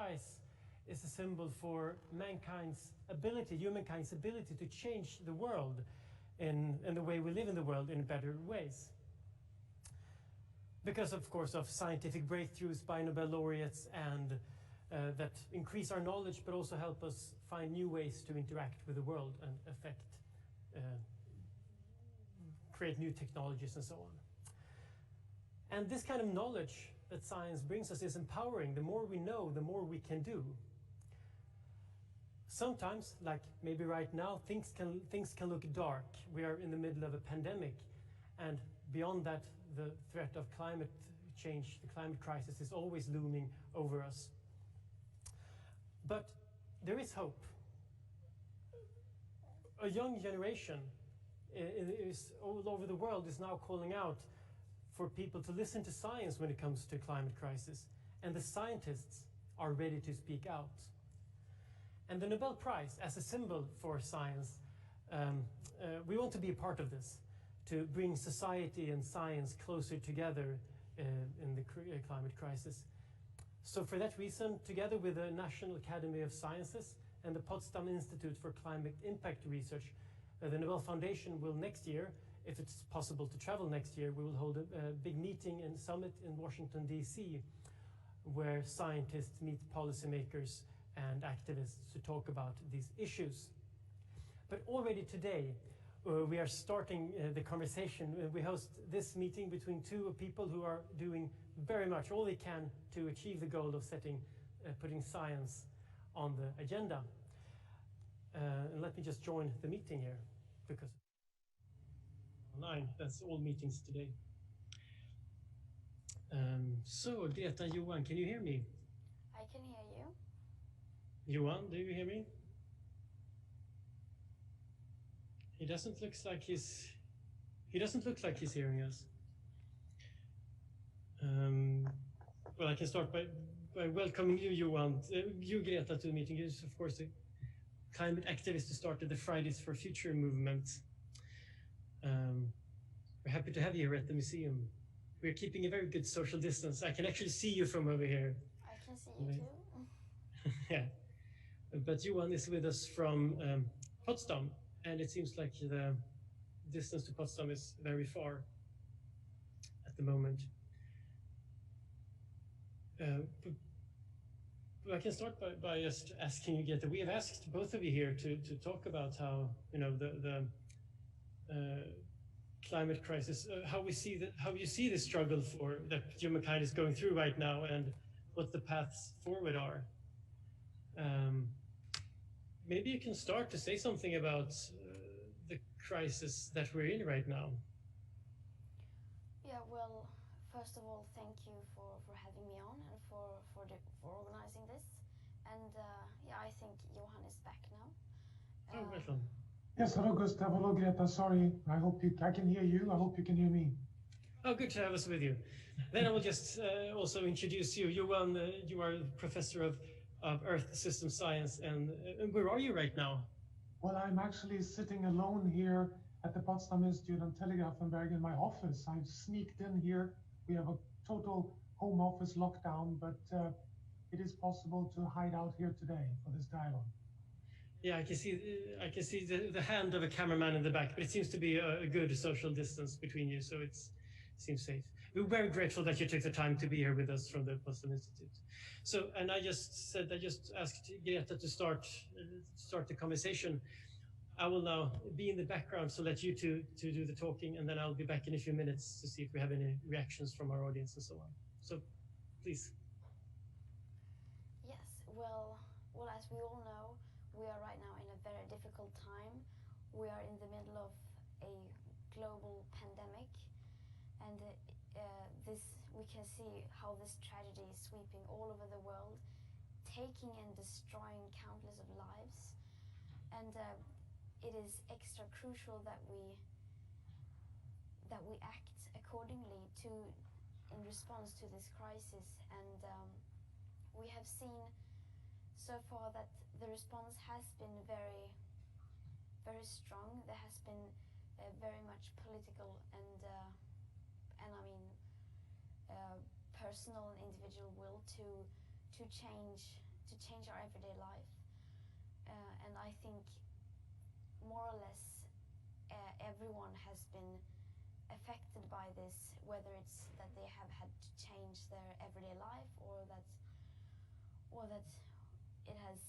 prize is a symbol for humankind's ability to change the world in the way we live in the world in better ways. Because, of course, of scientific breakthroughs by Nobel laureates and that increase our knowledge, but also help us find new ways to interact with the world and create new technologies and so on. And this kind of knowledge that science brings us is empowering. The more we know, the more we can do. Sometimes, like maybe right now, things can look dark. We are in the middle of a pandemic, and beyond that, the threat of climate change, the climate crisis, is always looming over us. But there is hope. A young generation is all over the world is now calling out for people to listen to science when it comes to climate crisis, and the scientists are ready to speak out. And the Nobel Prize, as a symbol for science, we want to be a part of this, to bring society and science closer together in the climate crisis. So for that reason, together with the National Academy of Sciences and the Potsdam Institute for Climate Impact Research, the Nobel Foundation will next year, if it's possible to travel next year, we will hold a big meeting and summit in Washington, D.C., where scientists meet policymakers and activists to talk about these issues. But already today, we are starting the conversation. We host this meeting between two people who are doing very much all they can to achieve the goal of putting science on the agenda. And let me just join the meeting here, because online, that's all meetings today. So, Greta, Johan, can you hear me? I can hear you. Johan, do you hear me? He doesn't look like he's hearing us. Well, I can start by welcoming you, Johan, you, Greta, to the meeting. You're, of course, a climate activist who started the Fridays for Future movement. We're happy to have you here at the museum. We're keeping a very good social distance. I can actually see you from over here. I can see you too. Yeah. But Johan is with us from Potsdam, and it seems like the distance to Potsdam is very far at the moment. But I can start by just asking you, Greta. We have asked both of you here to talk about how, you know, the climate crisis, how you see the struggle that humankind is going through right now, and what the paths forward are. Maybe you can start to say something about the crisis that we're in right now. Yeah, well, first of all, thank you for having me on and for organizing this. And yeah, I think Johan is back now. Oh, welcome. Yes, hello Gustav, hello Greta, sorry. I can hear you, I hope you can hear me. Oh, good to have us with you. Then I will just also introduce you. Johan, you are professor of Earth System Science, and where are you right now? Well, I'm actually sitting alone here at the Potsdam Institute on Telegrafenberg in my office. I've sneaked in here. We have a total home office lockdown, but it is possible to hide out here today for this dialogue. Yeah, I can see the hand of a cameraman in the back, but it seems to be a good social distance between you, so it seems safe. We're very grateful that you took the time to be here with us from the Potsdam Institute. So, and I just asked Greta to start the conversation. I will now be in the background, so let you two to do the talking, and then I'll be back in a few minutes to see if we have any reactions from our audience and so on. So, please. Yes, well, as we all know, we are right now in a very difficult time. We are in the middle of a global pandemic, and we can see how this tragedy is sweeping all over the world, taking and destroying countless of lives. And it is extra crucial that we act accordingly in response to this crisis. And we have seen so far that the response has been very, very strong. There has been very much political and I mean personal and individual will to change to change our everyday life. And I think more or less everyone has been affected by this, whether it's that they have had to change their everyday life, or that it has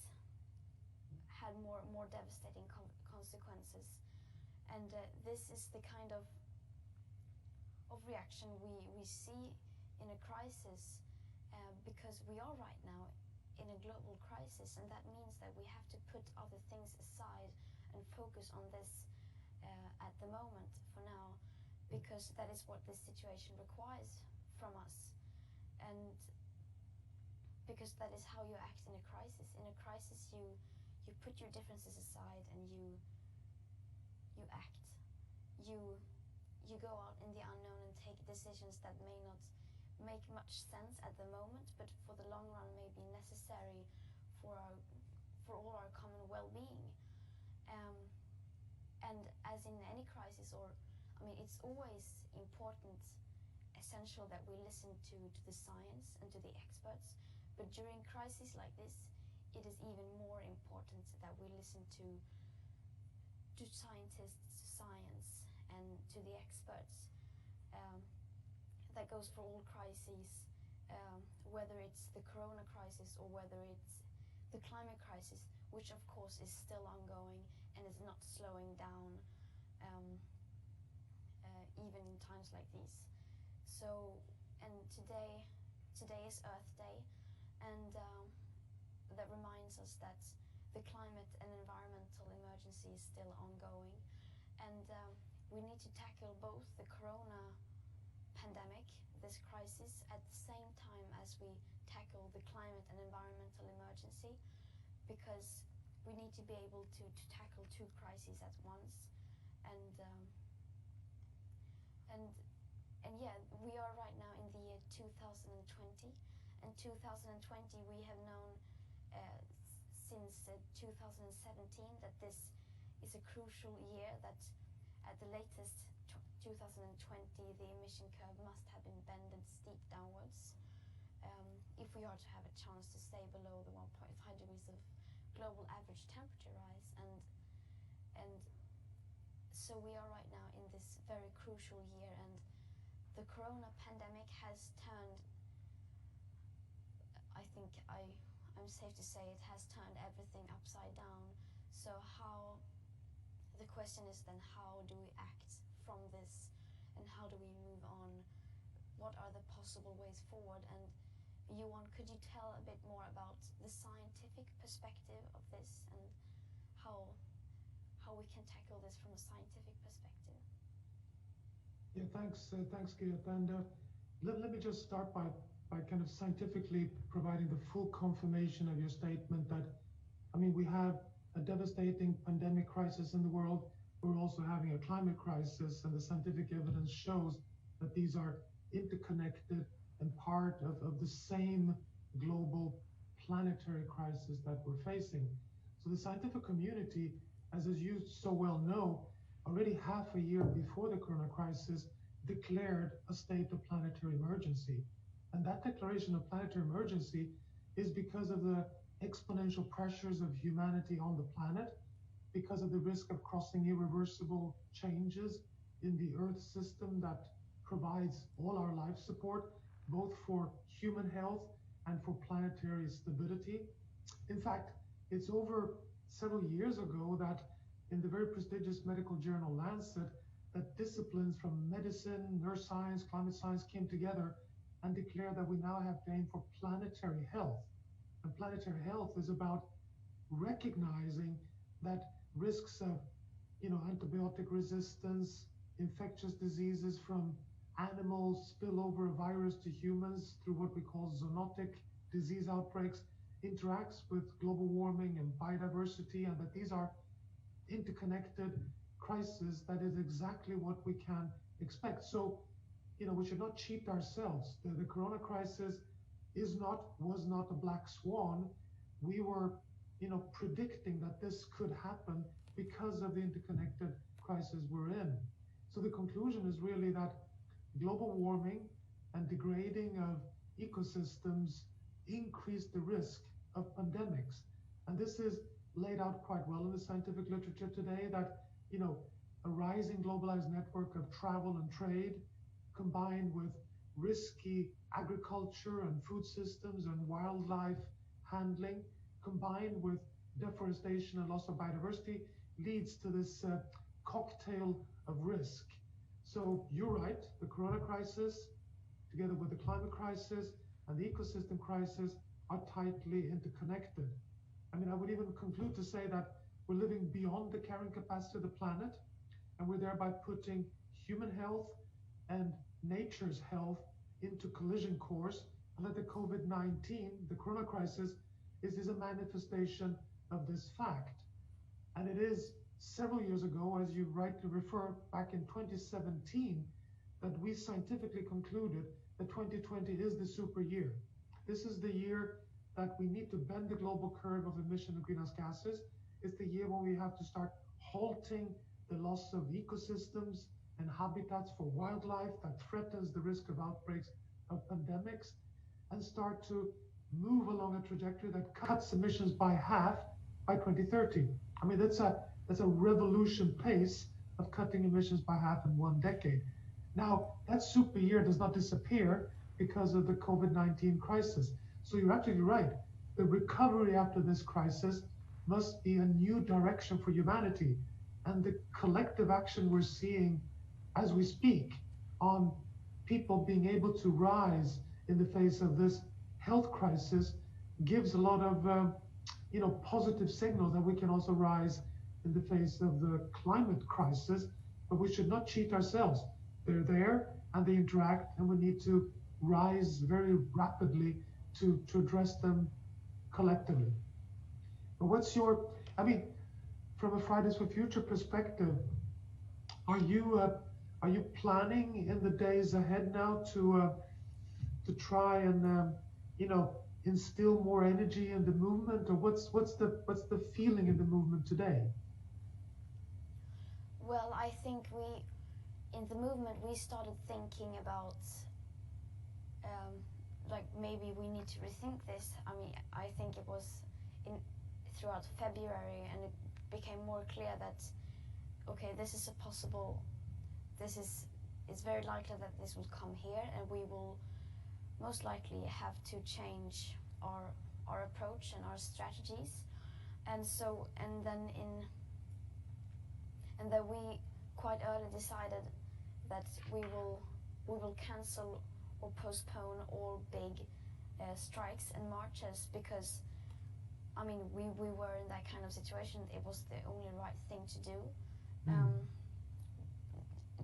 had more devastating consequences. And this is the kind of reaction we see in a crisis, because we are right now in a global crisis, and that means that we have to put other things aside and focus on this at the moment for now, because that is what this situation requires from us, and because that is how you act in a crisis. In a crisis, you put your differences aside and you act. You go out in the unknown and take decisions that may not make much sense at the moment, but for the long run may be necessary for all our common well-being. And as in any crisis, it's always important, essential that we listen to the science and to the experts, but during crises like this, it is even more important that we listen to scientists, to science, and to the experts. That goes for all crises, whether it's the Corona crisis or whether it's the climate crisis, which of course is still ongoing and is not slowing down, even in times like these. So, and today is Earth Day, and that reminds us that the climate and environmental emergency is still ongoing, and we need to tackle both the Corona pandemic, this crisis, at the same time as we tackle the climate and environmental emergency, because we need to be able to tackle two crises at once. And yeah, we are right now in the year 2020, and 2020 we have known since 2017 that this is a crucial year, that at the latest 2020 the emission curve must have been bended steep downwards if we are to have a chance to stay below the 1.5 degrees of global average temperature rise. And so we are right now in this very crucial year, and the Corona pandemic has turned, I think I'm safe to say it has turned everything upside down. So the question is then, how do we act from this, and how do we move on? What are the possible ways forward? And Johan, could you tell a bit more about the scientific perspective of this, and how we can tackle this from a scientific perspective? Yeah, thanks, Greta. And let me just start by kind of scientifically providing the full confirmation of your statement that, we have a devastating pandemic crisis in the world. We're also having a climate crisis, and the scientific evidence shows that these are interconnected and part of the same global planetary crisis that we're facing. So the scientific community, as you so well know, already half a year before the Corona crisis declared a state of planetary emergency. And that declaration of planetary emergency is because of the exponential pressures of humanity on the planet, because of the risk of crossing irreversible changes in the Earth system that provides all our life support, both for human health and for planetary stability. In fact, it's over several years ago that in the very prestigious medical journal Lancet, that disciplines from medicine, neuroscience, climate science came together and declared that we now have to aim for planetary health. And planetary health is about recognizing that risks of, antibiotic resistance, infectious diseases from animals spill over a virus to humans through what we call zoonotic disease outbreaks, interacts with global warming and biodiversity, and that these are interconnected crises. That is exactly what we can expect. So, we should not cheat ourselves. The Corona crisis was not a black swan. We were, predicting that this could happen because of the interconnected crisis we're in. So the conclusion is really that global warming and degrading of ecosystems increase the risk of pandemics. And this is laid out quite well in the scientific literature today that, a rising globalized network of travel and trade combined with risky agriculture and food systems and wildlife handling, combined with deforestation and loss of biodiversity, leads to this cocktail of risk. So you're right, the corona crisis, together with the climate crisis and the ecosystem crisis, are tightly interconnected. I mean, I would even conclude to say that we're living beyond the carrying capacity of the planet, and we're thereby putting human health and nature's health into collision course, and that the COVID-19, the corona crisis, is a manifestation of this fact. And it is several years ago, as you rightly refer, back in 2017, that we scientifically concluded that 2020 is the super year. This is the year that we need to bend the global curve of emission of greenhouse gases. It's the year when we have to start halting the loss of ecosystems and habitats for wildlife that threatens the risk of outbreaks of pandemics, and start to move along a trajectory that cuts emissions by half by 2030. I mean, that's a revolution pace of cutting emissions by half in one decade. Now, that super year does not disappear because of the COVID-19 crisis. So you're absolutely right. The recovery after this crisis must be a new direction for humanity. And the collective action we're seeing as we speak on people being able to rise in the face of this health crisis gives a lot of positive signals that we can also rise in the face of the climate crisis, but we should not cheat ourselves. They're there and they interact, and we need to rise very rapidly to address them collectively. But from a Fridays for Future perspective, are you planning in the days ahead now to try and instill more energy in the movement, or what's the feeling in the movement today? Well, I think in the movement we started thinking about maybe we need to rethink this. I mean, I think it was throughout February, and it became more clear that it's very likely that this will come here, and we will most likely have to change our approach and our strategies. And then we quite early decided that we will cancel or postpone all big strikes and marches, because I mean we were in that kind of situation. It was the only right thing to do.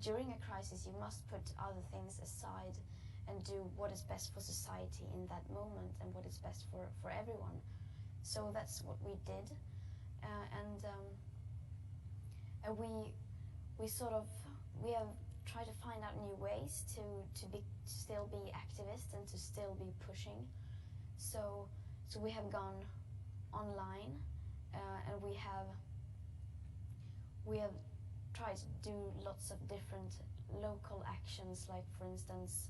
During a crisis, you must put other things aside and do what is best for society in that moment and what is best for everyone. So that's what we did, and we have tried to find out new ways to still be activists and to still be pushing. So we have gone online, and we have tried to do lots of different local actions, like for instance,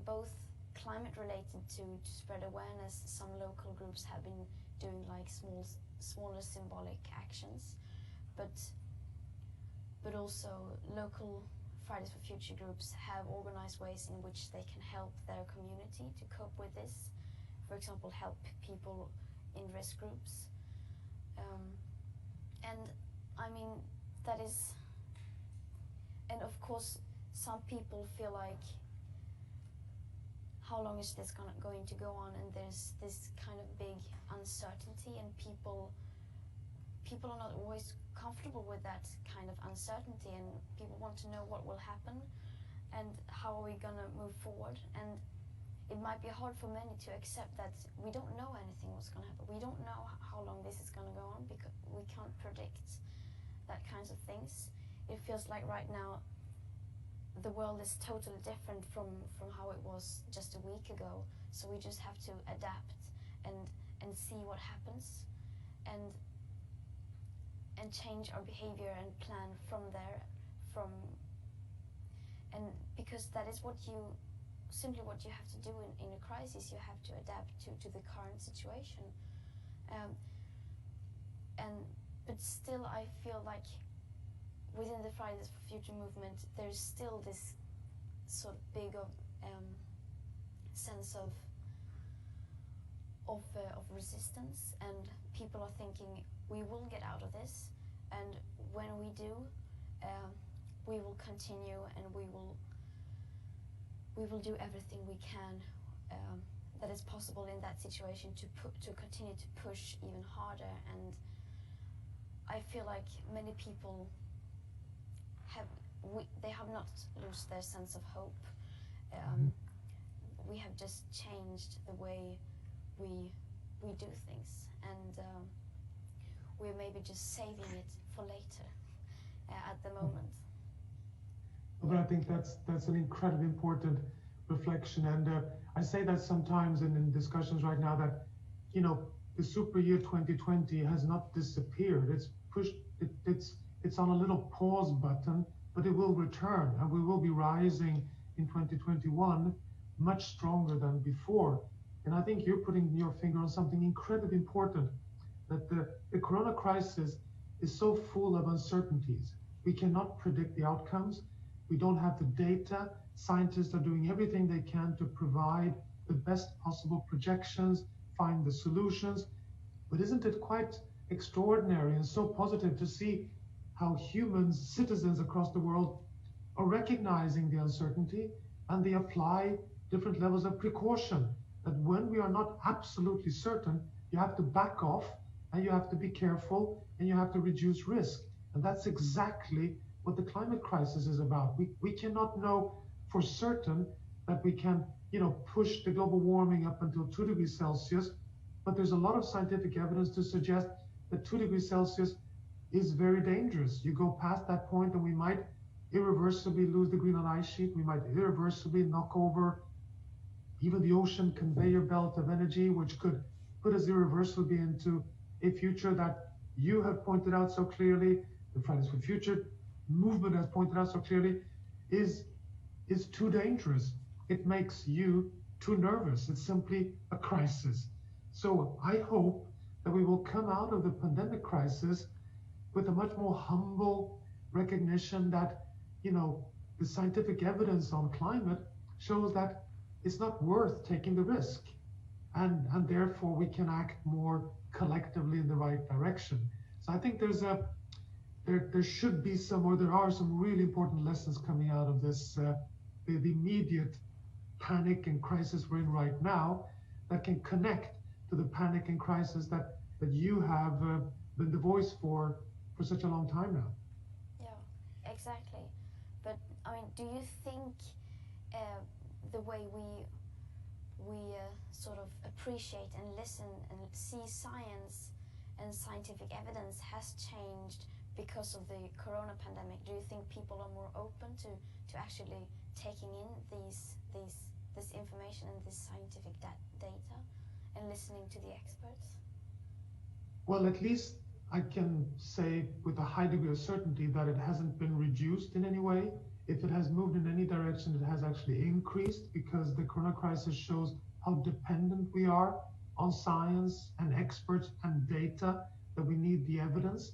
both climate related to spread awareness. Some local groups have been doing like smaller symbolic actions, but also local Fridays for Future groups have organized ways in which they can help their community to cope with this. For example, help people in risk groups. And of course, some people feel like, how long is this going to go on? And there's this kind of big uncertainty, and people are not always comfortable with that kind of uncertainty, and people want to know what will happen and how are we going to move forward. And it might be hard for many to accept that we don't know anything what's going to happen. We don't know how long this is going to go on, because we can't predict that kinds of things. It feels like right now the world is totally different from how it was just a week ago. So we just have to adapt and see what happens, and change our behavior and plan from there, and because that is what you simply what you have to do in a crisis. You have to adapt to the current situation. But still, I feel like within the Fridays for Future movement, there's still this sort of big sense of resistance, and people are thinking we will get out of this, and when we do, we will continue, and we will do everything we can that is possible in that situation to continue to push even harder. And I feel like many people they have not lost their sense of hope. We have just changed the way we do things, and we're maybe just saving it for later at the moment. But I think that's an incredibly important reflection, and I say that sometimes in discussions right now that, you know, the super year 2020 has not disappeared. It's pushed. It's on a little pause button, but it will return, and we will be rising in 2021 much stronger than before. And I think you're putting your finger on something incredibly important, that the corona crisis is so full of uncertainties. We cannot predict the outcomes. We don't have the data. Scientists are doing everything they can to provide the best possible projections, find the solutions. But isn't it quite extraordinary and so positive to see how humans, citizens across the world, are recognizing the uncertainty, and they apply different levels of precaution, that when we are not absolutely certain, you have to back off, and you have to be careful, and you have to reduce risk. And that's exactly what the climate crisis is about. We cannot know for certain that we can, push the global warming up until 2 degrees Celsius, but there's a lot of scientific evidence to suggest that 2 degrees Celsius is very dangerous. You go past that point and we might irreversibly lose the Greenland ice sheet. We might irreversibly knock over even the ocean conveyor belt of energy, which could put us irreversibly into a future that you have pointed out so clearly, the Fridays for Future movement has pointed out so clearly, is too dangerous. It makes you too nervous. It's simply a crisis. So I hope that we will come out of the pandemic crisis with a much more humble recognition that, the scientific evidence on climate shows that it's not worth taking the risk. And therefore we can act more collectively in the right direction. So I think there should be there are some really important lessons coming out of this, the immediate panic and crisis we're in right now, that can connect to the panic and crisis that you have been the voice for such a long time now. Yeah, exactly. But I mean, do you think the way we sort of appreciate and listen and see science and scientific evidence has changed because of the corona pandemic? Do you think people are more open to actually taking in this information and this scientific data and listening to the experts? Well, at least I can say with a high degree of certainty that it hasn't been reduced in any way. If it has moved in any direction, it has actually increased, because the corona crisis shows how dependent we are on science and experts and data, that we need the evidence.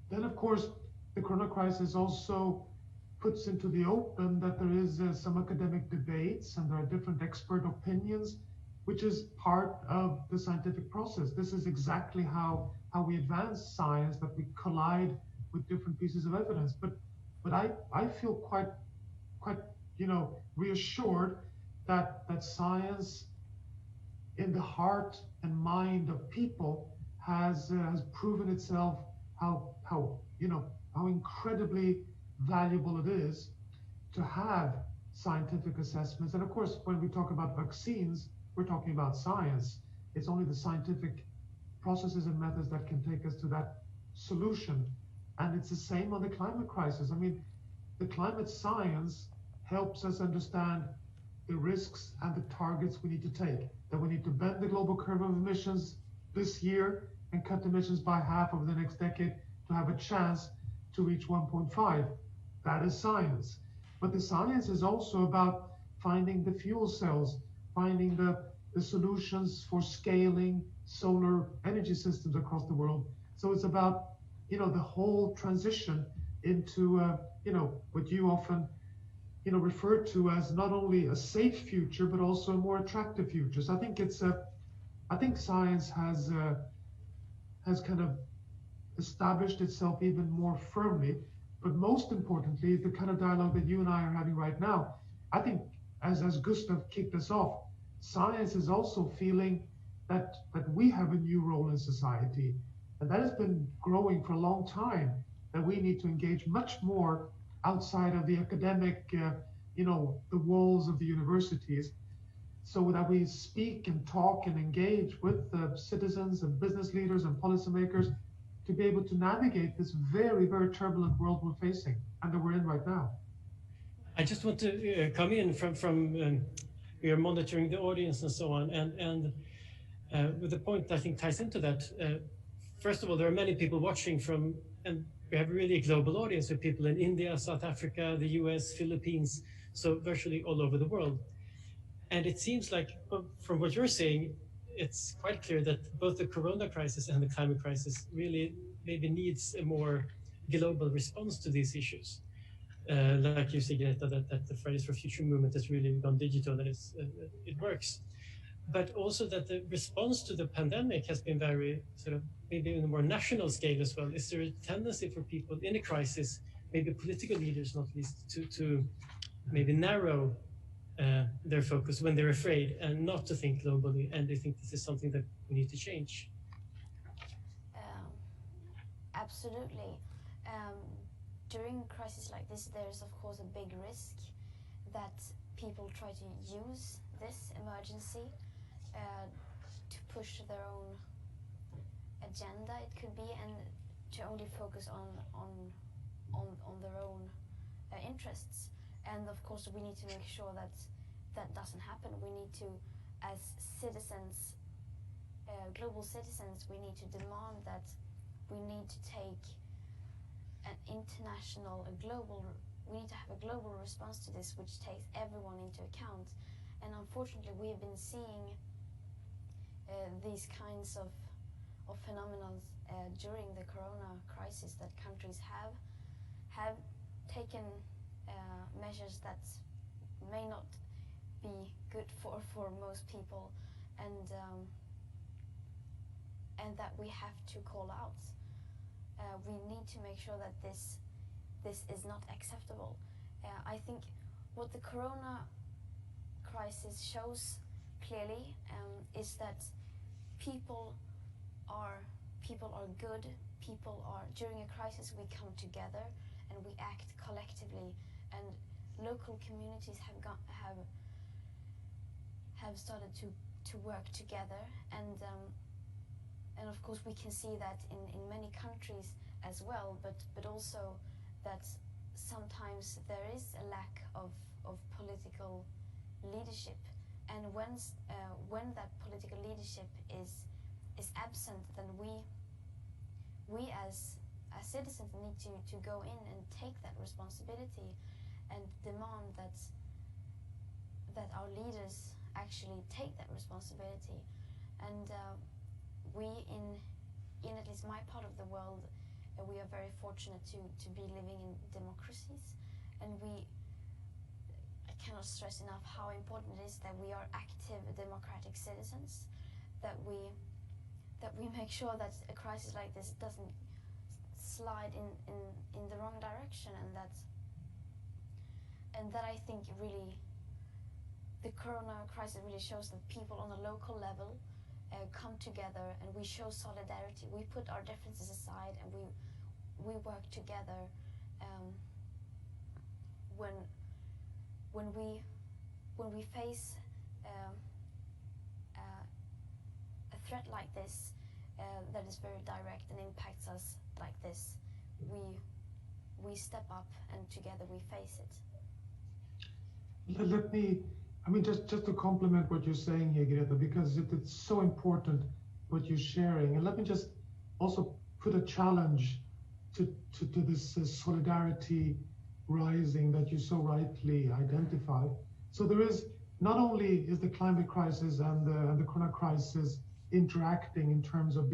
Then, of course, the corona crisis also puts into the open that there is some academic debates and there are different expert opinions, which is part of the scientific process. This is exactly how we advance science, that we collide with different pieces of evidence. But I feel quite reassured that science, in the heart and mind of people, has proven itself how incredibly valuable it is to have scientific assessments. And of course, when we talk about vaccines, we're talking about science. It's only the scientific processes and methods that can take us to that solution. And it's the same on the climate crisis. I mean, the climate science helps us understand the risks and the targets we need to take, that we need to bend the global curve of emissions this year and cut emissions by half over the next decade to have a chance to reach 1.5. That is science. But the science is also about finding the fuel cells, finding the solutions for scaling solar energy systems across the world. So it's about, the whole transition into, what you often, refer to as not only a safe future, but also a more attractive future. So I think science has kind of established itself even more firmly. But most importantly, the kind of dialogue that you and I are having right now, I think, as Gustav kicked us off, science is also feeling that we have a new role in society. And that has been growing for a long time, that we need to engage much more outside of the academic, the walls of the universities, so that we speak and talk and engage with citizens and business leaders and policymakers to be able to navigate this very, very turbulent world we're facing and that we're in right now. I just want to come in from we are monitoring the audience and so on, and with the point I think ties into that. First of all, there are many people watching and we have really a global audience with people in India, South Africa, the US, Philippines, so virtually all over the world. And it seems like, from what you're saying, it's quite clear that both the Corona crisis and the climate crisis really maybe needs a more global response to these issues. Like you say, Greta, that the Fridays for Future movement has really gone digital and it works. But also that the response to the pandemic has been very sort of maybe on a more national scale as well. Is there a tendency for people in a crisis, maybe political leaders not least, to maybe narrow their focus when they're afraid and not to think globally, and they think this is something that we need to change? Absolutely. During a crisis like this, there's of course a big risk that people try to use this emergency to push their own agenda, it could be, and to only focus on their own interests. And of course, we need to make sure that that doesn't happen. We need to, as citizens, global citizens, we need to demand that we need to take an international, we need to have a global response to this, which takes everyone into account. And unfortunately, we have been seeing these kinds of phenomena during the Corona crisis, that countries have taken measures that may not be good for most people, and that we have to call out. We need to make sure that this is not acceptable. I think what the Corona crisis shows clearly is that people are good. People are, during a crisis, we come together and we act collectively, and local communities have started to work together, and of course we can see that in many countries as well, but also that sometimes there is a lack of political leadership, and when that political leadership is absent, then we as citizens need to go in and take that responsibility and demand that our leaders actually take that responsibility. And we in at least my part of the world, we are very fortunate to be living in democracies, and I cannot stress enough how important it is that we are active democratic citizens, that we make sure that a crisis like this doesn't slide in the wrong direction, and that I think really the Corona crisis really shows that people on a local level come together, and we show solidarity. We put our differences aside and we work together when we face a threat like this that is very direct and impacts us like this. We step up, and together we face it. Let me, just to complement what you're saying here, Greta, because it's so important what you're sharing. And let me just also put a challenge to this solidarity rising that you so rightly identified. So there is, not only is the climate crisis and the corona crisis interacting in terms of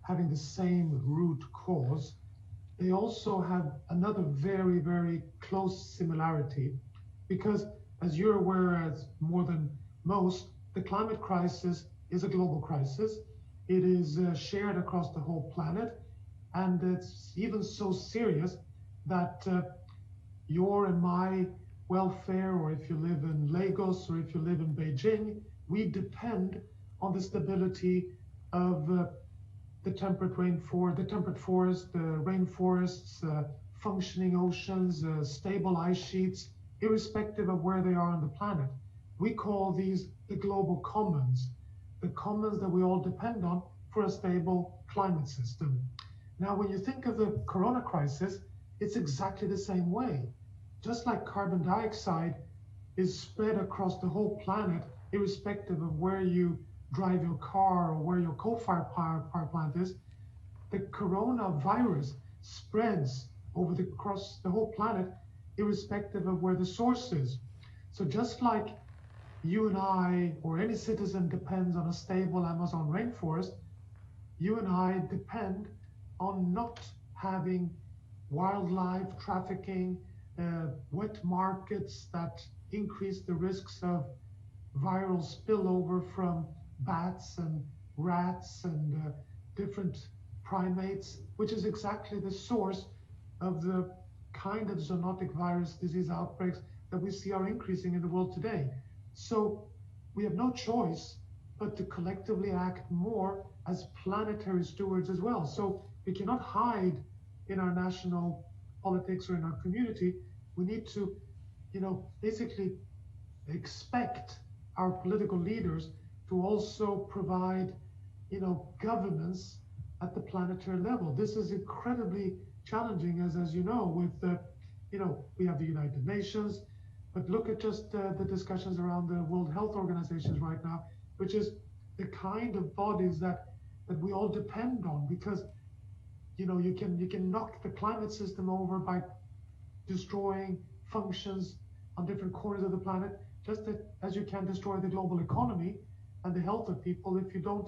having the same root cause, they also have another very, very close similarity, because as you're aware, as more than most, the climate crisis is a global crisis. It is shared across the whole planet, and it's even so serious that your and my welfare, or if you live in Lagos or if you live in Beijing, we depend on the stability of the temperate forest, rainforests, functioning oceans, stable ice sheets, irrespective of where they are on the planet. We call these the global commons, the commons that we all depend on for a stable climate system. Now, when you think of the corona crisis, it's exactly the same way. Just like carbon dioxide is spread across the whole planet, irrespective of where you drive your car or where your coal-fired power plant is, the coronavirus spreads across the whole planet, irrespective of where the source is. So just like you and I, or any citizen, depends on a stable Amazon rainforest, you and I depend on not having wildlife trafficking, wet markets that increase the risks of viral spillover from bats and rats and different primates, which is exactly the source of the kind of zoonotic virus disease outbreaks that we see are increasing in the world today. So we have no choice but to collectively act more as planetary stewards as well. So we cannot hide in our national politics or in our community. We need to, basically expect our political leaders to also provide, governance at the planetary level. This is incredibly challenging, as you know, with we have the United Nations, but look at just the discussions around the World Health Organizations right now, which is the kind of bodies that we all depend on, because you can knock the climate system over by destroying functions on different corners of the planet, just as you can destroy the global economy and the health of people if you don't,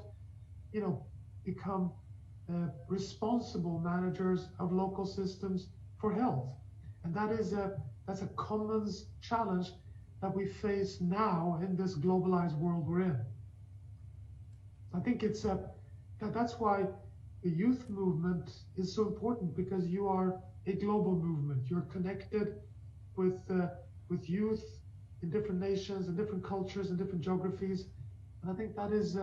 become responsible managers of local systems for health. And that's a commons challenge that we face now in this globalized world we're in. I think that's why the youth movement is so important, because you are a global movement. You're connected with youth in different nations and different cultures and different geographies. And I think that is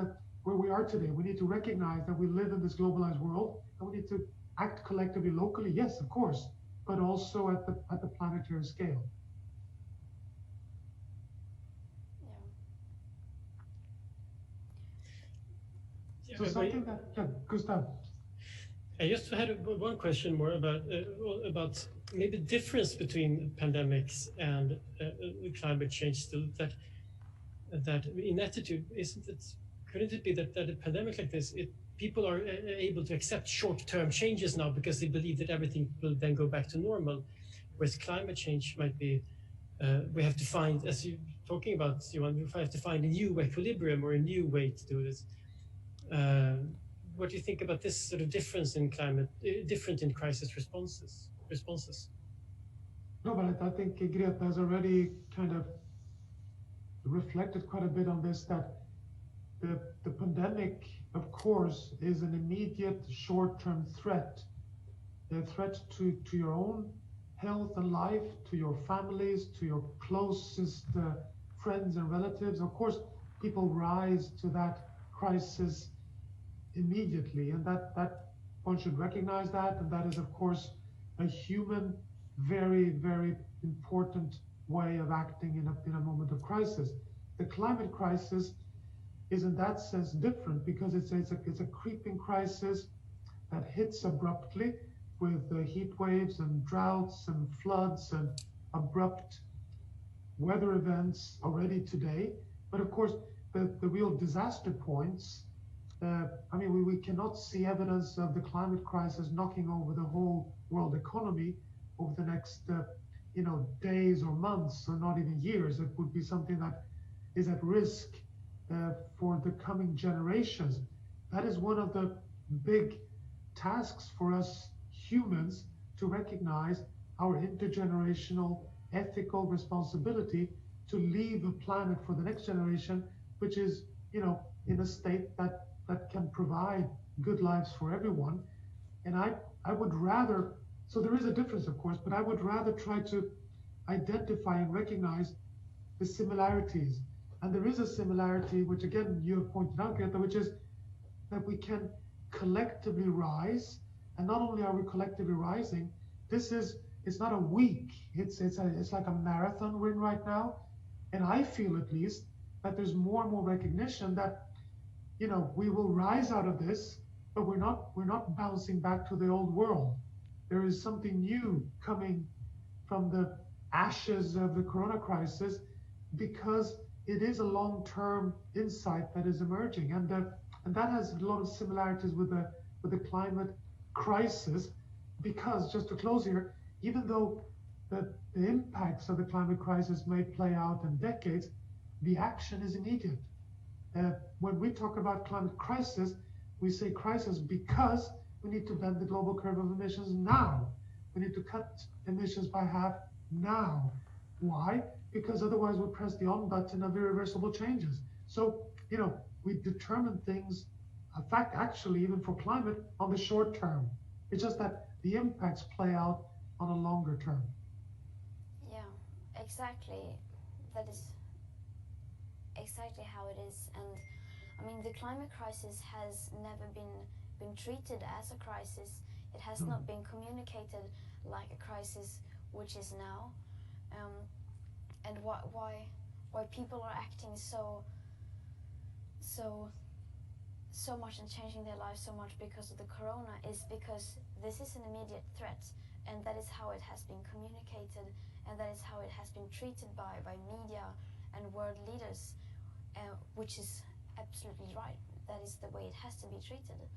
where we are today. We need to recognize that we live in this globalized world, and we need to act collectively locally, yes, of course, but also at the planetary scale. So something Gustav. I just had one question more about maybe the difference between pandemics and climate change. Still, that in attitude, couldn't it be that a pandemic like this, people are able to accept short-term changes now because they believe that everything will then go back to normal, whereas climate change might be we have to find, as you're talking about, Johan, we have to find a new equilibrium or a new way to do this. What do you think about this sort of difference in climate, different in crisis responses? No, but I think Greta has already kind of reflected quite a bit on this, that the pandemic, of course, is an immediate short-term threat, a threat to your own health and life, to your families, to your closest friends and relatives. Of course, people rise to that crisis immediately, and that one should recognize that, and that is, of course, a human, very, very important way of acting in a moment of crisis. The climate crisis is in that sense different, because it's a creeping crisis that hits abruptly with heat waves and droughts and floods and abrupt weather events already today. But of course, the real disaster points, we cannot see evidence of the climate crisis knocking over the whole world economy over the next days or months or not even years. It would be something that is at risk for the coming generations. That is one of the big tasks for us humans, to recognize our intergenerational ethical responsibility to leave a planet for the next generation which is in a state that can provide good lives for everyone. And I would rather, so there is a difference of course, but I would rather try to identify and recognize the similarities. And there is a similarity, which again you have pointed out, Greta, which is that we can collectively rise. And not only are we collectively rising, it's not a week, it's like a marathon we're in right now. And I feel at least that there's more and more recognition that we will rise out of this, but we're not bouncing back to the old world. There is something new coming from the ashes of the corona crisis, because it is a long-term insight that is emerging, and that has a lot of similarities with the climate crisis. Because, just to close here, even though the impacts of the climate crisis may play out in decades, the action is immediate. When we talk about climate crisis, we say crisis because we need to bend the global curve of emissions now. We need to cut emissions by half now. Why? Because otherwise we'll press the on button of irreversible changes. So, we determine things, in fact, actually, even for climate, on the short term. It's just that the impacts play out on a longer term. Yeah, exactly. That is exactly how it is. And I mean, the climate crisis has never been treated as a crisis. It has not been communicated like a crisis, which is now. And why people are acting so much and changing their lives so much because of the corona is because this is an immediate threat, and that is how it has been communicated, and that is how it has been treated by media and world leaders, which is absolutely right. That is the way it has to be treated.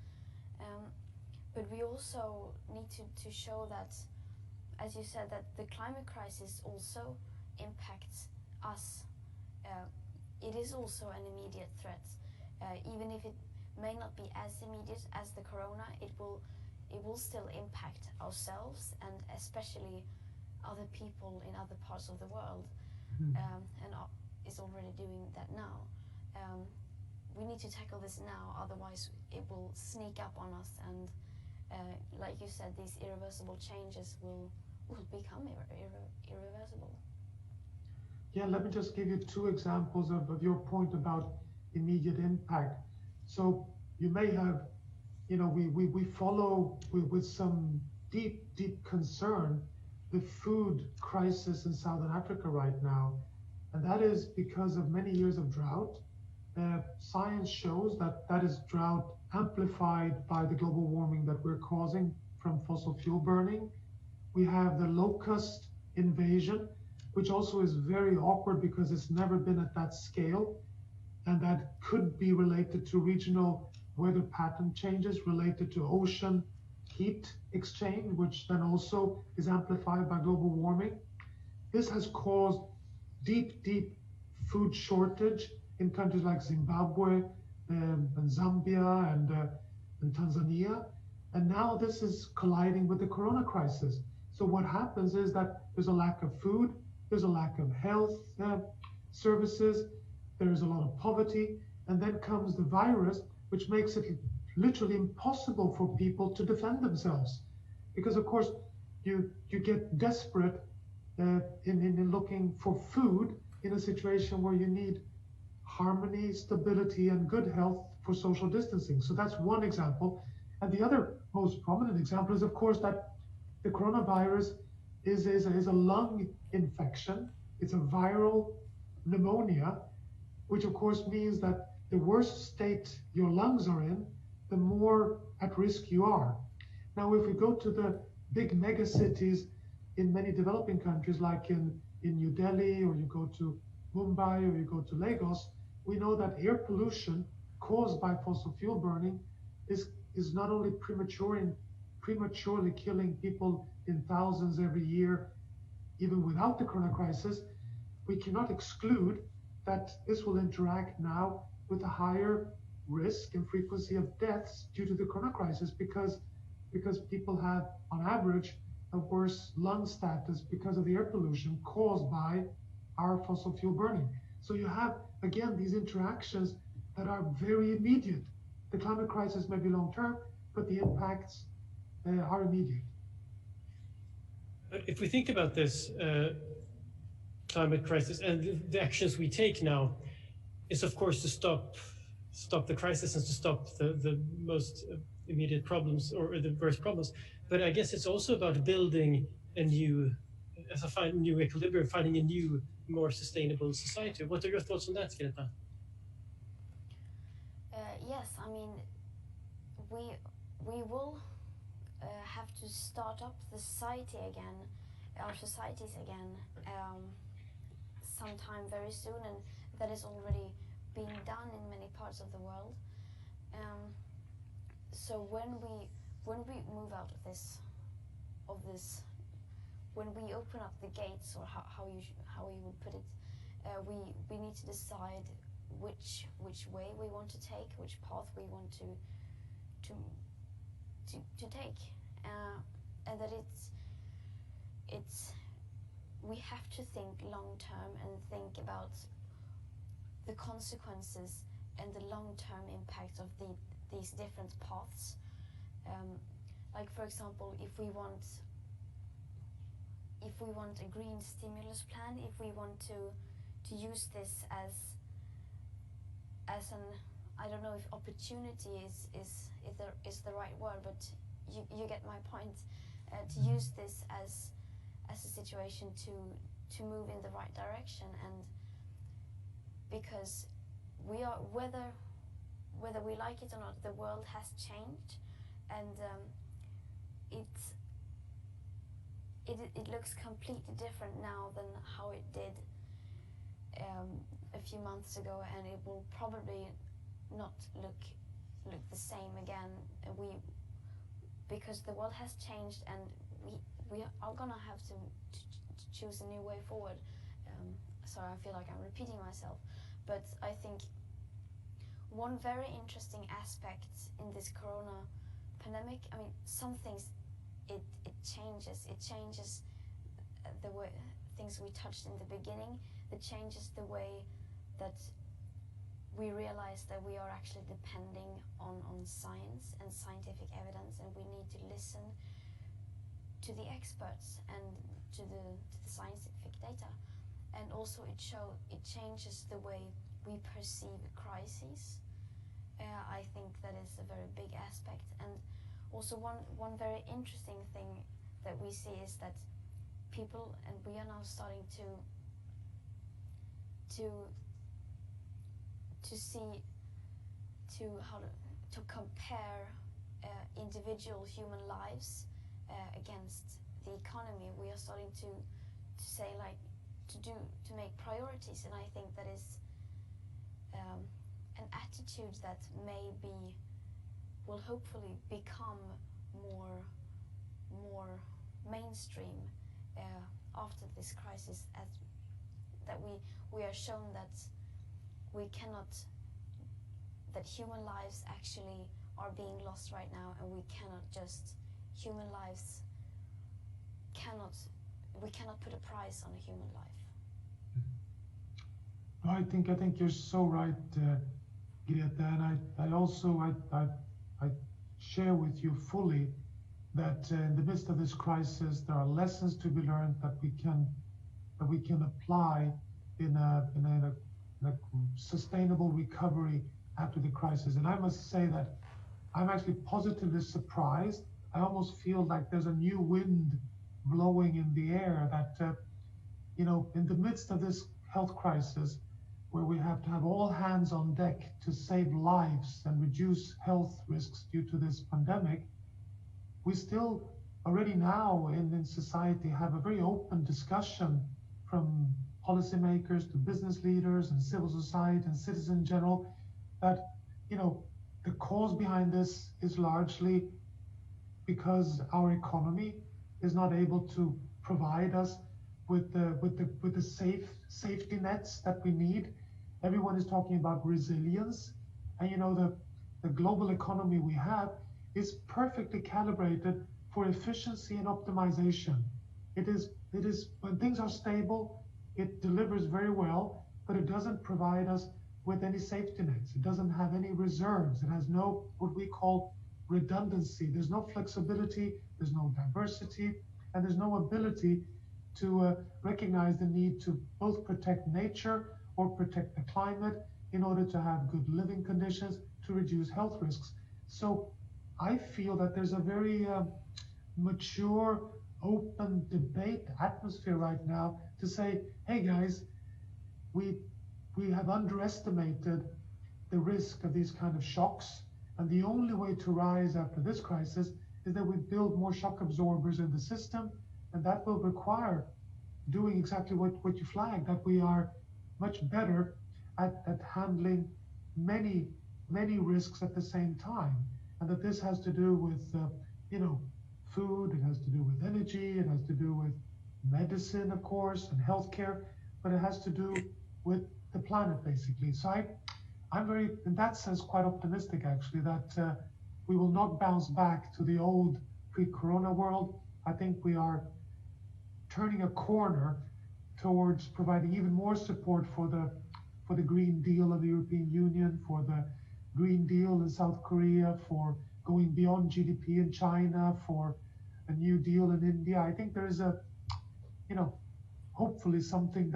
But we also need to show that, as you said, that the climate crisis also impacts us. It is also an immediate threat, even if it may not be as immediate as the corona. It will still impact ourselves, and especially other people in other parts of the world, and is already doing that now. We need to tackle this now, otherwise it will sneak up on us, and like you said, these irreversible changes will become irreversible. Yeah, let me just give you two examples of your point about immediate impact. So you may have, we follow with some deep concern the food crisis in Southern Africa right now. And that is because of many years of drought. Science shows that is drought amplified by the global warming that we're causing from fossil fuel burning. We have the locust invasion, which also is very awkward because it's never been at that scale. And that could be related to regional weather pattern changes related to ocean heat exchange, which then also is amplified by global warming. This has caused deep food shortage in countries like Zimbabwe and Zambia and Tanzania. And now this is colliding with the corona crisis. So what happens is that there's a lack of food, there's a lack of health services, there's a lot of poverty, and then comes the virus, which makes it literally impossible for people to defend themselves. Because of course, you get desperate in looking for food in a situation where you need harmony, stability, and good health for social distancing. So that's one example. And the other most prominent example is, of course, that the coronavirus is a lung infection. It's a viral pneumonia, which of course means that the worse state your lungs are in, the more at risk you are. Now, if we go to the big mega cities in many developing countries, like in New Delhi, or you go to Mumbai, or you go to Lagos, we know that air pollution caused by fossil fuel burning is not only prematurely killing people in thousands every year, even without the corona crisis, we cannot exclude that this will interact now with a higher risk and frequency of deaths due to the corona crisis because people have, on average, a worse lung status because of the air pollution caused by our fossil fuel burning. So you have, again, these interactions that are very immediate. The climate crisis may be long-term, but the impacts are immediate. But if we think about this climate crisis and the actions we take now is, of course, to stop the crisis and to stop the most immediate problems or the worst problems. But I guess it's also about building a new, as I find, new equilibrium, finding a new, more sustainable society. What are your thoughts on that, Greta? Yes, I mean, we will have to start up the society again, our societies again, sometime very soon, and that is already being done in many parts of the world. So when we move out of this, when we open up the gates, or how you would put it, we need to decide which way we want to take, which path we want to take, and that it's we have to think long term and think about the consequences and the long term impact of these different paths. Like, for example, if we want a green stimulus plan, if we want to use this as an, I don't know if opportunity is the right word, but you get my point. To use this as a situation to move in the right direction, and because we are, whether we like it or not, the world has changed, and it looks completely different now than how it did a few months ago, and it will probably not look the same again. Because the world has changed, and we are gonna have to choose a new way forward. Sorry, I feel like I'm repeating myself, but I think one very interesting aspect in this corona pandemic, I mean, some things it changes. It changes the way things we touched in the beginning. It changes the way that we realize that we are actually depending on science and scientific evidence, and we need to listen to the experts and to the scientific data. And also it changes the way we perceive crises. I think that is a very big aspect. And also one very interesting thing that we see is that people, and we are now starting to see, to compare individual human lives against the economy. We are starting to say, like, to make priorities, and I think that is an attitude that will hopefully become more mainstream after this crisis, as that we are shown that that human lives actually are being lost right now, and we cannot put a price on a human life. I think you're so right, Greta, and I also share with you fully that in the midst of this crisis there are lessons to be learned that we can apply in a sustainable recovery after the crisis. And I must say that I'm actually positively surprised. I almost feel like there's a new wind blowing in the air, that in the midst of this health crisis, where we have to have all hands on deck to save lives and reduce health risks due to this pandemic, we still already now in society have a very open discussion, from policymakers to business leaders and civil society and citizens in general, that the cause behind this is largely because our economy is not able to provide us with the safety nets that we need. Everyone is talking about resilience, and you know the global economy we have is perfectly calibrated for efficiency and optimization. It is when things are stable, it delivers very well, but it doesn't provide us with any safety nets. It doesn't have any reserves. It has no what we call redundancy. There's no flexibility, there's no diversity, and there's no ability to recognize the need to both protect nature or protect the climate in order to have good living conditions, to reduce health risks. So I feel that there's a very mature, open debate atmosphere right now to say, hey guys, we have underestimated the risk of these kind of shocks, and the only way to rise after this crisis is that we build more shock absorbers in the system, and that will require doing exactly what you flagged, that we are much better at handling many risks at the same time, and that this has to do with food, it has to do with energy, it has to do with medicine, of course, and healthcare, but it has to do with the planet, basically. So I'm very, in that sense, quite optimistic, actually, that we will not bounce back to the old pre-corona world. I think we are turning a corner towards providing even more support for the Green Deal of the European Union, for the Green Deal in South Korea, for going beyond GDP in China, for a New Deal in India. I think there is hopefully something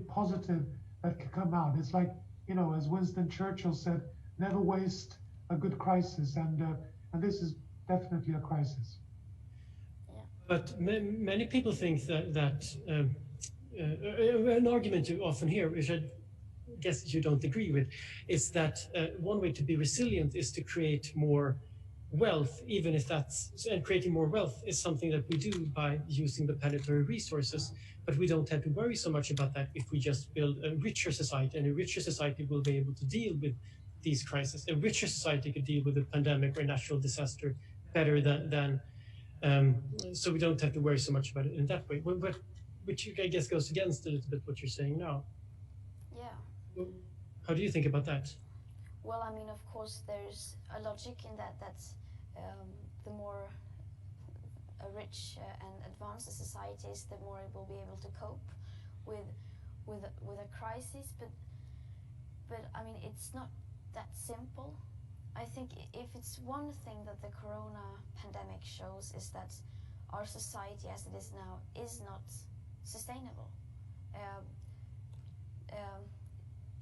positive that could come out. It's like, as Winston Churchill said, never waste a good crisis, and this is definitely a crisis. But many people think that an argument you often hear, which I guess you don't agree with, is that one way to be resilient is to create more wealth, even if and creating more wealth is something that we do by using the planetary resources, but we don't have to worry so much about that if we just build a richer society, and a richer society will be able to deal with these crises. A richer society could deal with a pandemic or natural disaster better than so we don't have to worry so much about it in that way, which I guess goes against a little bit what you're saying now. Yeah. How do you think about that? Well, I mean, of course, there's a logic in that the more rich and advanced a society is, the more it will be able to cope with a crisis. But I mean, it's not that simple. I think if it's one thing that the corona pandemic shows, is that our society as it is now is not sustainable.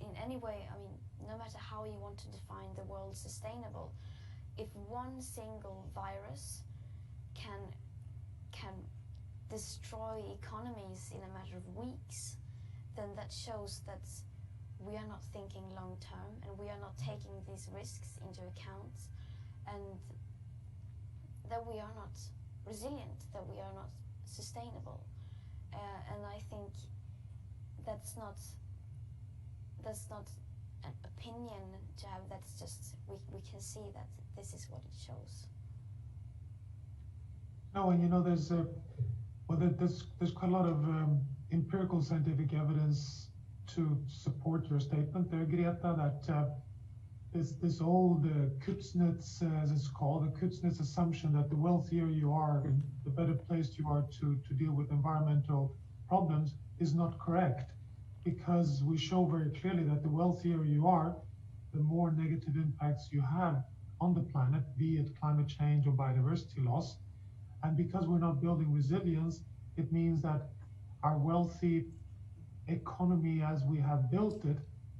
In any way, I mean, no matter how you want to define the word sustainable, if one single virus can destroy economies in a matter of weeks, then that shows that we are not thinking long term, and we are not taking these risks into account, and that we are not resilient, that we are not sustainable. And I think that's not an opinion to have. That's just we can see that this is what it shows. No, and there's quite a lot of empirical scientific evidence to support your statement there, Greta, that this old Kuznets, as it's called, the Kuznets assumption that the wealthier you are, the better placed you are to deal with environmental problems is not correct, because we show very clearly that the wealthier you are, the more negative impacts you have on the planet, be it climate change or biodiversity loss. And because we're not building resilience, it means that our wealthy economy as we have built it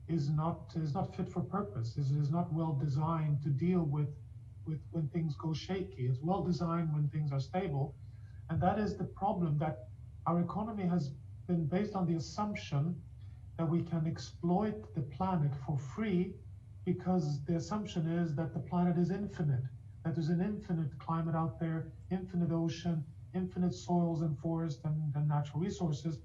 is not fit for purpose, is not well designed to deal with when things go shaky. It's well designed when things are stable. And that is the problem, that our economy has been based on the assumption that we can exploit the planet for free, because the assumption is that the planet is infinite, that there's an infinite climate out there, infinite ocean, infinite soils and forests and natural resources.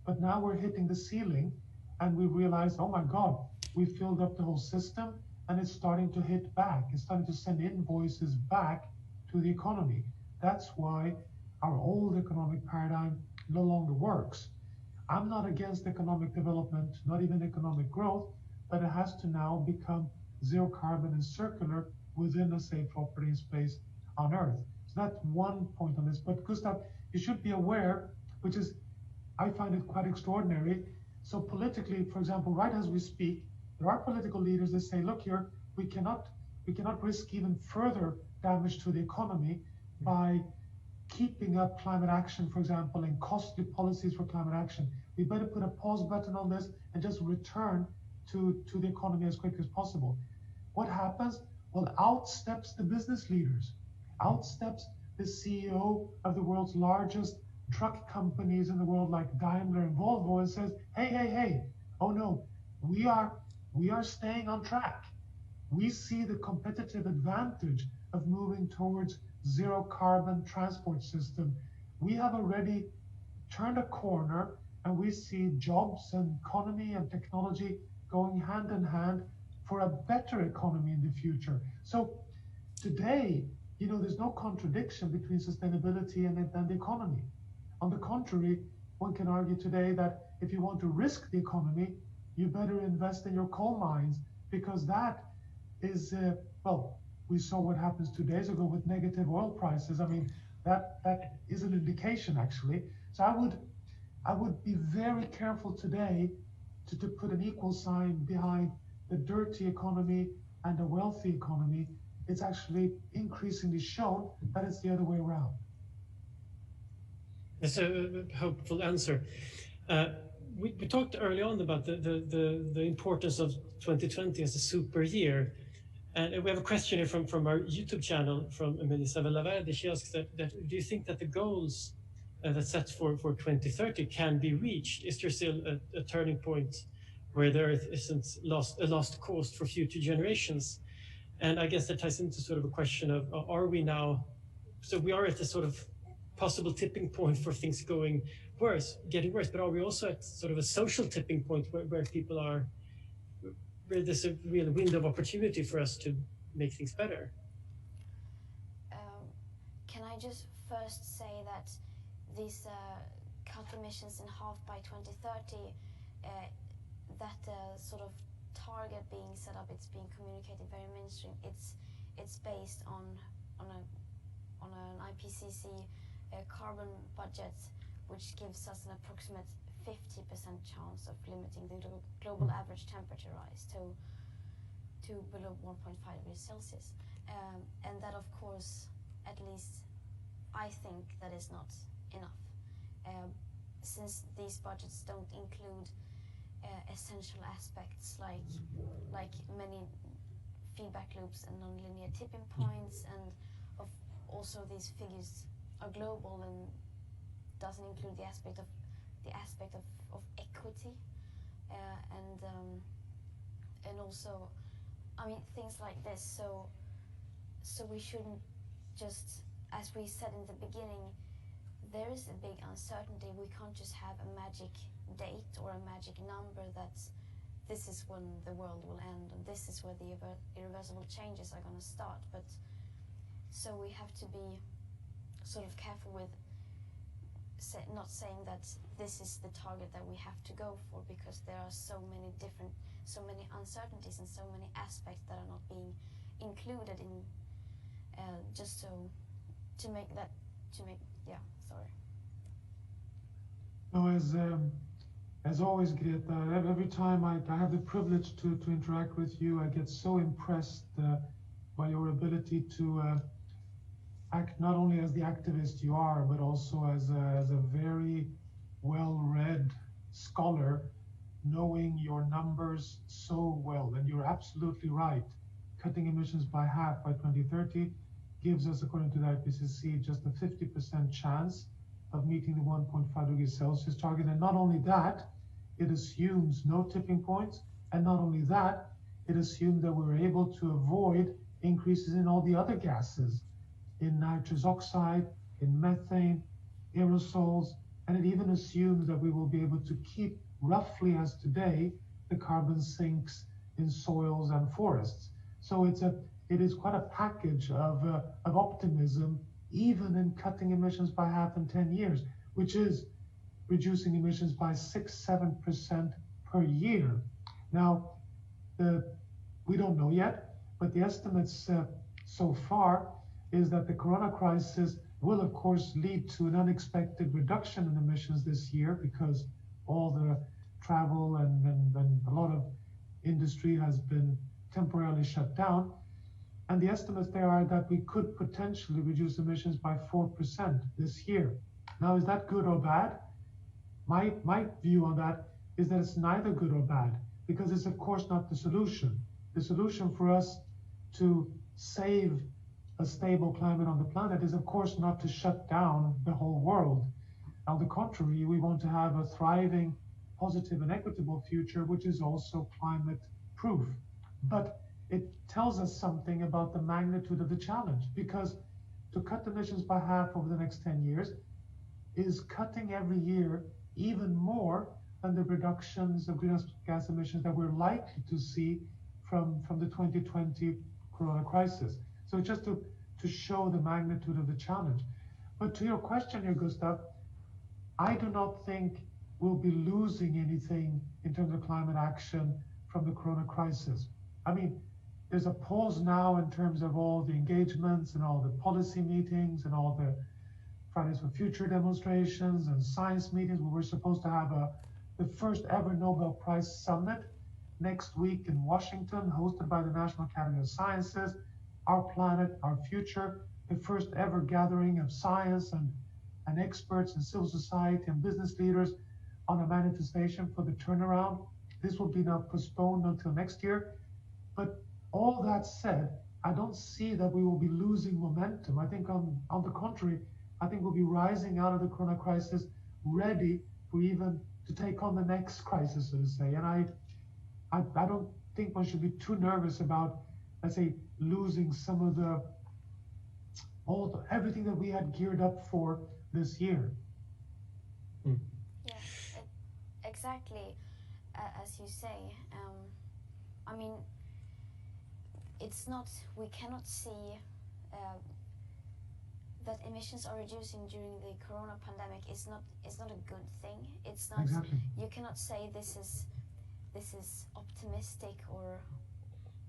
But now we're hitting the ceiling, and we realize, oh my God, we filled up the whole system, and it's starting to hit back. It's starting to send invoices back to the economy. That's why our old economic paradigm no longer works. I'm not against economic development, not even economic growth, but it has to now become zero carbon and circular within a safe operating space on Earth. So that's one point on this. But Gustav, you should be aware, which is, I find it quite extraordinary. So politically, for example, right as we speak, there are political leaders that say, look here, we cannot risk even further damage to the economy by keeping up climate action, for example, and costly policies for climate action. We better put a pause button on this and just return to the economy as quick as possible. What happens? Well, out steps the business leaders. Out steps the CEO of the world's largest truck companies in the world, like Daimler and Volvo, and says, hey, oh no, we are staying on track. We see the competitive advantage of moving towards zero carbon transport system. We have already turned a corner, and we see jobs and economy and technology going hand in hand for a better economy in the future. So today, there's no contradiction between sustainability and the economy. On the contrary, one can argue today that if you want to risk the economy, you better invest in your coal mines, because that is, we saw what happens 2 days ago with negative oil prices. I mean, that is an indication, actually. So I would be very careful today to put an equal sign behind the dirty economy and a wealthy economy. It's actually increasingly shown that it's the other way around. That's a hopeful answer. We talked early on about the importance of 2020 as a super year. And we have a question here from our YouTube channel from Melissa Velaverde. She asks that do you think that the goals that's set for 2030 can be reached? Is there still a turning point where there isn't a lost cause for future generations? And I guess that ties into sort of a question of, are we now, so we are at a sort of possible tipping point for things getting worse, but are we also at sort of a social tipping point where people are, where there's a real window of opportunity for us to make things better? Can I just first say that these cut emissions in half by 2030, that sort of target being set up, it's being communicated very mainstream. It's based on an IPCC carbon budget, which gives us an approximate 50% chance of limiting the global average temperature rise to below 1.5 degrees Celsius. And that, of course, at least I think that is not enough, since these budgets don't include essential aspects like many feedback loops and nonlinear tipping points, and also these figures are global and doesn't include the aspect of equity, and also, I mean, things like this. So we shouldn't just, as we said in the beginning, there is a big uncertainty. We can't just have a magic date or a magic number that this is when the world will end and this is where the irreversible changes are going to start. But so we have to be sort of careful with not saying that this is the target that we have to go for, because there are so many uncertainties and so many aspects that are not being included in just so to make sorry. No, as always, Greta, every time I have the privilege to interact with you, I get so impressed by your ability to act not only as the activist you are, but also as a very well-read scholar, knowing your numbers so well. And you're absolutely right. Cutting emissions by half by 2030 gives us, according to the IPCC, just a 50% chance of meeting the 1.5 degrees Celsius target. And not only that, it assumes no tipping points. And not only that, it assumes that we're able to avoid increases in all the other gases, in nitrous oxide, in methane, aerosols, and it even assumes that we will be able to keep, roughly as today, the carbon sinks in soils and forests. So it is quite a package of optimism, even in cutting emissions by half in 10 years, which is reducing emissions by 6-7% per year. Now, we don't know yet, but the estimates so far is that the corona crisis will, of course, lead to an unexpected reduction in emissions this year because all the travel and a lot of industry has been temporarily shut down. And the estimates there are that we could potentially reduce emissions by 4% this year. Now, is that good or bad? My view on that is that it's neither good or bad, because it's of course not the solution. The solution for us to save a stable climate on the planet is of course not to shut down the whole world. On the contrary, we want to have a thriving, positive and equitable future, which is also climate proof. But it tells us something about the magnitude of the challenge, because to cut emissions by half over the next 10 years is cutting every year even more than the reductions of greenhouse gas emissions that we're likely to see from the 2020 corona crisis. So just to show the magnitude of the challenge. But to your question here, Gustav, I do not think we'll be losing anything in terms of climate action from the corona crisis. I mean, there's a pause now in terms of all the engagements and all the policy meetings and all the Fridays for Future demonstrations and science meetings. We were supposed to have the first ever Nobel Prize Summit next week in Washington, hosted by the National Academy of Sciences. Our planet, our future, the first ever gathering of science and experts and civil society and business leaders on a manifestation for the turnaround. This will be now postponed until next year. But all that said, I don't see that we will be losing momentum. I think on the contrary, I think we'll be rising out of the corona crisis ready for even to take on the next crisis, so to say. And I don't think one should be too nervous about, let's say, losing some of everything that we had geared up for this year. Yeah, exactly as you say. I mean, it's not, we cannot see that emissions are reducing during the corona pandemic is not a good thing. It's not, exactly. You cannot say this is optimistic or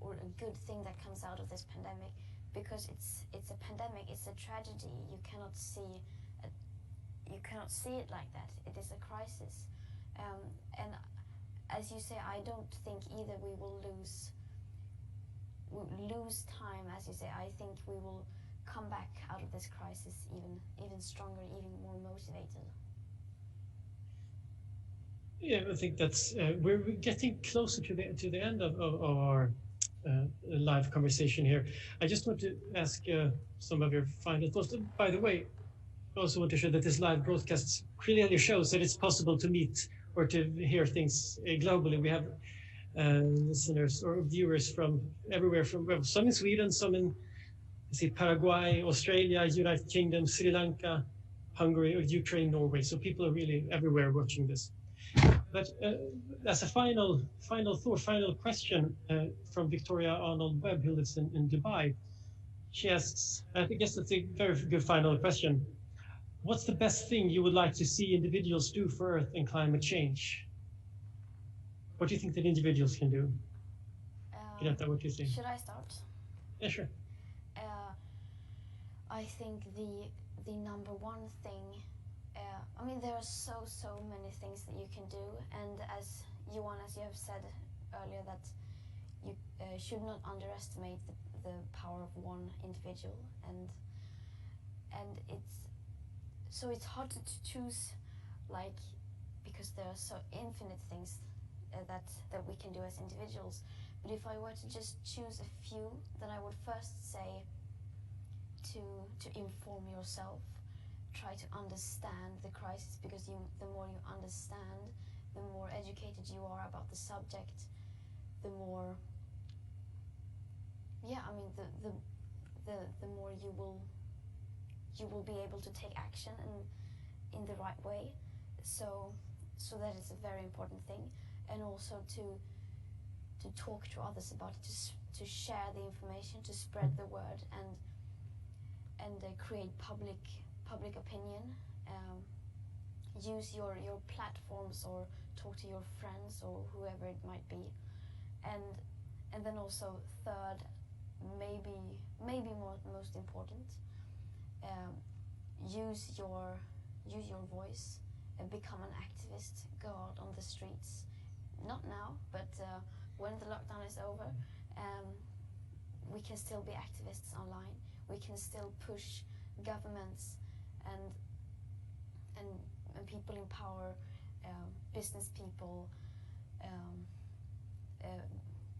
a good thing that comes out of this pandemic, because it's a pandemic, it's a tragedy. You cannot see it like that. It is a crisis, and as you say, I don't think either we will lose time. As you say, I think we will come back out of this crisis even stronger, even more motivated. Yeah, I think that's we're getting closer to the end of our live conversation here. I just want to ask some of your final thoughts. By the way, I also want to show that this live broadcast clearly shows that it's possible to meet or to hear things globally. We have listeners or viewers from everywhere, from some in Sweden, some in Paraguay, Australia, United Kingdom, Sri Lanka, Hungary, or Ukraine, Norway. So people are really everywhere watching this. But as a final thought, final question from Victoria Arnold Webb, who lives in Dubai. She asks, I guess that's a very good final question. What's the best thing you would like to see individuals do for Earth and climate change? What do you think that individuals can do? Greta, what do you think? Should I start? Yeah, sure. I think the number one thing, I mean, there are so many things that you can do, and as you have said earlier, that you should not underestimate the power of one individual, and it's hard to choose, like, because there are so infinite things that we can do as individuals. But if I were to just choose a few, then I would first say to inform yourself. Try to understand the crisis, because the more you understand, the more educated you are about the subject, the more, I mean, the more you will be able to take action in the right way. So that is a very important thing, and also to talk to others about it, to share the information, to spread the word, and create public opinion, use your platforms or talk to your friends or whoever it might be. And then also third, maybe most important, use your voice and become an activist. Go out on the streets, not now, but when the lockdown is over, we can still be activists online. We can still push governments and people in power, business people,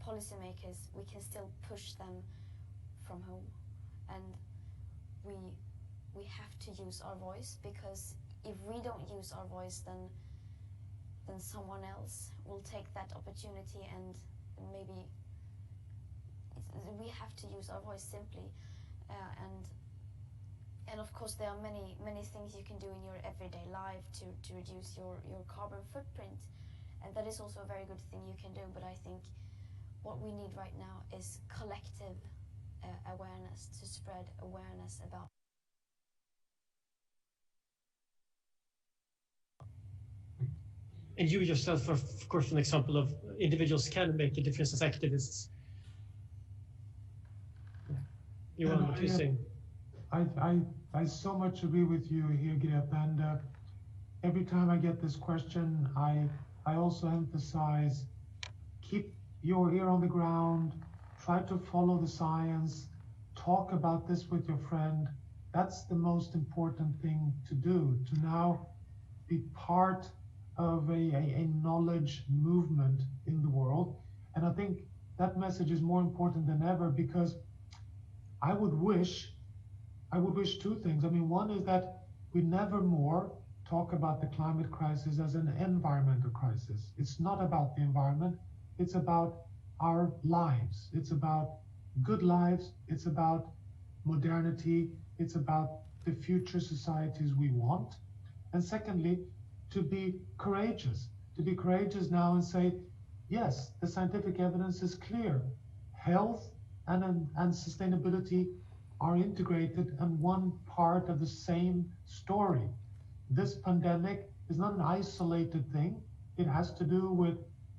policymakers. We can still push them from home, and we have to use our voice, because if we don't use our voice, then someone else will take that opportunity, and maybe we have to use our voice simply. And of course there are many things you can do in your everyday life to reduce your carbon footprint, and that is also a very good thing you can do. But I think what we need right now is collective awareness, to spread awareness about. And you yourself are, of course, an example of individuals can make a difference as activists. You want what you're saying? I so much agree with you here, Greta, and every time I get this question, I also emphasize, keep your ear on the ground, try to follow the science, talk about this with your friend. That's the most important thing to do, to now be part of a knowledge movement in the world. And I think that message is more important than ever, because I would wish two things. I mean, one is that we never more talk about the climate crisis as an environmental crisis. It's not about the environment. It's about our lives. It's about good lives. It's about modernity. It's about the future societies we want. And secondly, to be courageous now and say, yes, the scientific evidence is clear. Health and sustainability are integrated and one part of the same story. This pandemic is not an isolated thing. It has to do with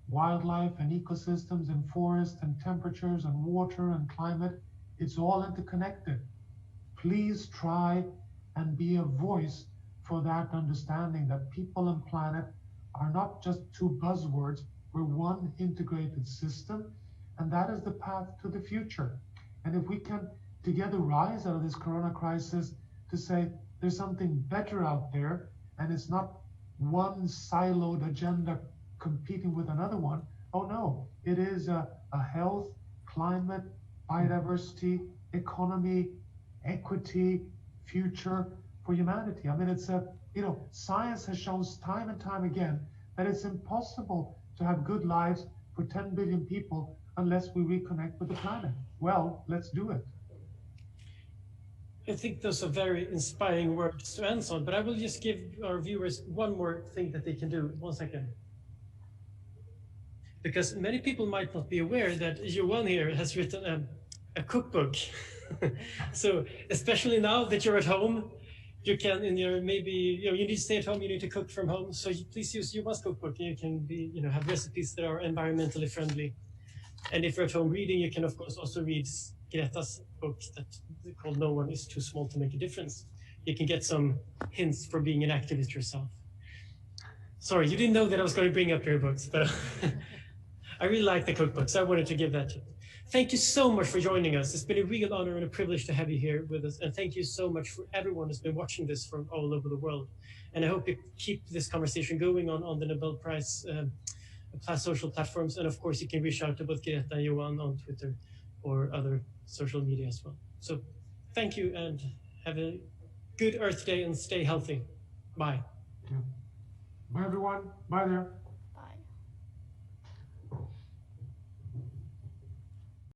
wildlife and ecosystems and forests and temperatures and water and climate. It's all interconnected. Please try and be a voice for that understanding that people and planet are not just two buzzwords. We're one integrated system, and that is the path to the future. And if we can together rise out of this corona crisis to say there's something better out there, and it's not one siloed agenda competing with another one. Oh no, it is a health, climate, biodiversity, economy, equity, future for humanity. I mean, it's science has shown time and time again that it's impossible to have good lives for 10 billion people unless we reconnect with the planet. Well, let's do it. I think those are very inspiring words to end on, but I will just give our viewers one more thing that they can do. 1 second. Because many people might not be aware that Johan here has written a cookbook. So especially now that you're at home, you can, you need to stay at home, you need to cook from home. So please use Johan's cookbook. You can have recipes that are environmentally friendly. And if you're at home reading, you can of course also read Greta's book that's called No One Is Too Small to Make a Difference. You can get some hints for being an activist yourself. Sorry, you didn't know that I was going to bring up your books, but I really like the cookbook, so I wanted to give that to you. Thank you so much for joining us. It's been a real honor and a privilege to have you here with us. And thank you so much for everyone who's been watching this from all over the world. And I hope you keep this conversation going on the Nobel Prize social platforms. And of course, you can reach out to both Greta and Johan on Twitter or other social media as well. So thank you and have a good Earth Day and stay healthy. Bye. Bye everyone. Bye there.